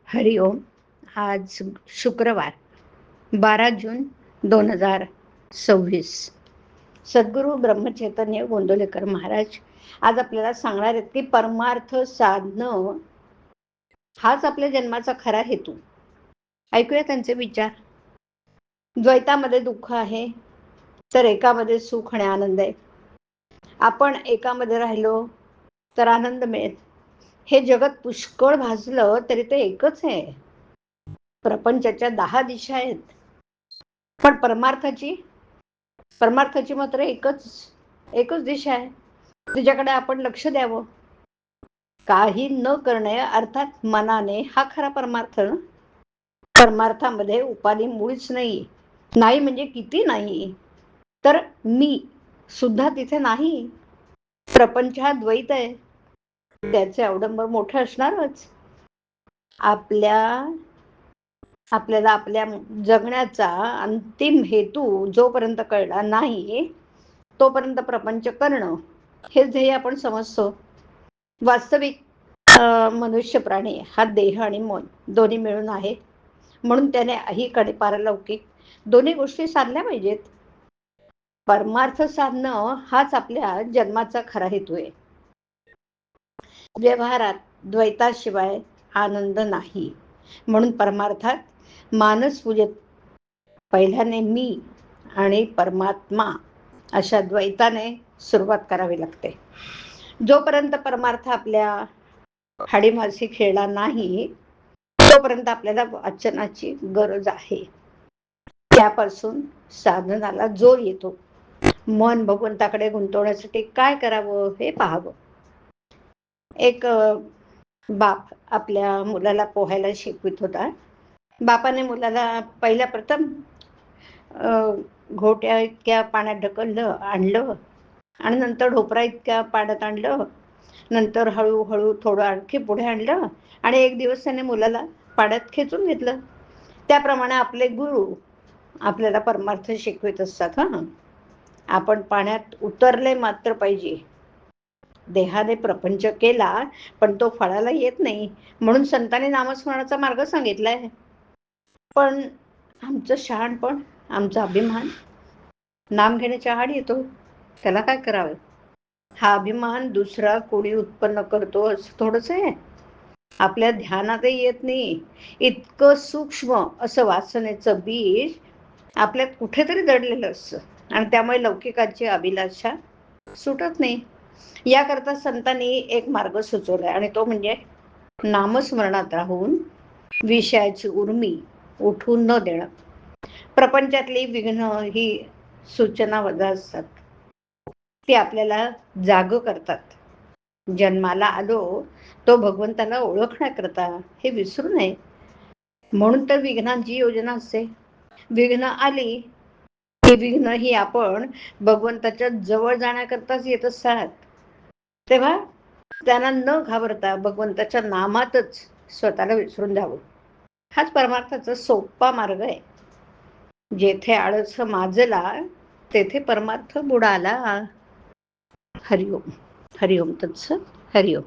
हरिओम. आज शुक्रवार 12 जून 2026. सद्गुरू ब्रह्मचैतन्य गोंदवलेकर महाराज आज आपल्याला सांगणार आहेत की परमार्थ साधणं हाच आपल्या जन्माचा खरा हेतू. ऐकूया त्यांचे विचार. द्वैतामध्ये दुःख आहे तर एकामध्ये सुख आणि आनंद आहे. आपण एकामध्ये राहिलो तर आनंद मिळेल. हे जगत पुष्कळ भासलं तरी ते एकच आहे. प्रपंचाच्या 10 दिशा आहेत, पण परमार्थाची मात्र एकच दिशा आहे. तिच्याकडे आपण लक्ष द्यावं. काही न करणे अर्थात मनाने हा खरा परमार्थ. परमार्थामध्ये उपाधी मुळीच नाही. नाही म्हणजे किती नाही, तर मी सुद्धा तिथे नाही. प्रपंच हा द्वैत आहे, त्याचे अवडंबर मोठं असणारच. आपल्याला आपल्या जगण्याचा अंतिम हेतू जोपर्यंत कळला नाही तोपर्यंत प्रपंच करणं हे ध्येय आपण समजतो. वास्तविक मनुष्य प्राणी हा देह आणि मन दोन्ही मिळून आहे. म्हणून त्याने ऐहिक आणि पारलौकिक दोन्ही गोष्टी साधल्या पाहिजेत. परमार्थ साधणं हाच आपल्या जन्माचा खरा हेतू आहे. व्यवहारात द्वैताशिवाय आनंद नाही. म्हणून परमार्थात मानस पूजेत पहिल्याने मी आणि परमात्मा अशा द्वैताने सुरुवात करावी लागते. जोपर्यंत परमार्थ आपल्या हाडीमासी खेळला नाही तोपर्यंत आपल्याला वाचनाची गरज आहे. त्यापासून साधनाला जोर येतो. मन भगवंताकडे गुंतवण्यासाठी काय करावं हे पाहावं. एक बाप आपल्या मुलाला पोहायला शिकवित होता. बापाने मुलाला पहिल्या प्रथम घोट्या इतक्या पाण्यात ढकललं, आणलं, आणि नंतर ढोपरा इतक्या पाण्यात आणलं. नंतर हळूहळू थोडं आणखी पुढे आणलं आणि एक दिवस त्याने मुलाला पाण्यात खेचून घेतलं. त्याप्रमाणे आपले गुरु आपल्याला परमार्थ शिकवित असतात. आपण पाण्यात उतरले मात्र पाहिजे. देहाने प्रपंच केला पण तो फळाला येत नाही, म्हणून संतांनी नामस्मरणाचा मार्ग सांगितलाय. पण आमचं शहाणपण, आमचा अभिमान नाम घेण्याच्या आड येतो. त्याला काय करावं? हा अभिमान दुसरा कोणी उत्पन्न करतो असं थोडंच आहे. आपल्या ध्यानातही येत नाही. इतकं सूक्ष्म असं वासनेचं बीज आपल्यात कुठेतरी दडलेलं असतं आणि त्यामुळे लौकिकाची अभिलाषा सुटत नाही. याकरता संतांनी एक मार्ग सुचवलाय आणि तो म्हणजे नामस्मरणात राहून विषयाची उर्मी उठून न देणं. प्रपंचातली विघ्न ही सूचना वजा असतात. ती आपल्याला जाग करतात. जन्माला आलो तो भगवंताला ओळखण्याकरता, हे विसरू नये. म्हणून तर विघ्नांची योजना असते. विघ्न आली ही विघ्न ही आपण भगवंताच्या जवळ जाण्याकरताच येत असतात. तेव्हा त्यांना न घाबरता भगवंताच्या नामातच स्वतःला विसरून द्यावं. हाच परमार्थाचा सोपा मार्ग आहे. जेथे आळस माजला तेथे परमार्थ बुडाला. हरिओम. हरिओम तत्सत. हरिओम.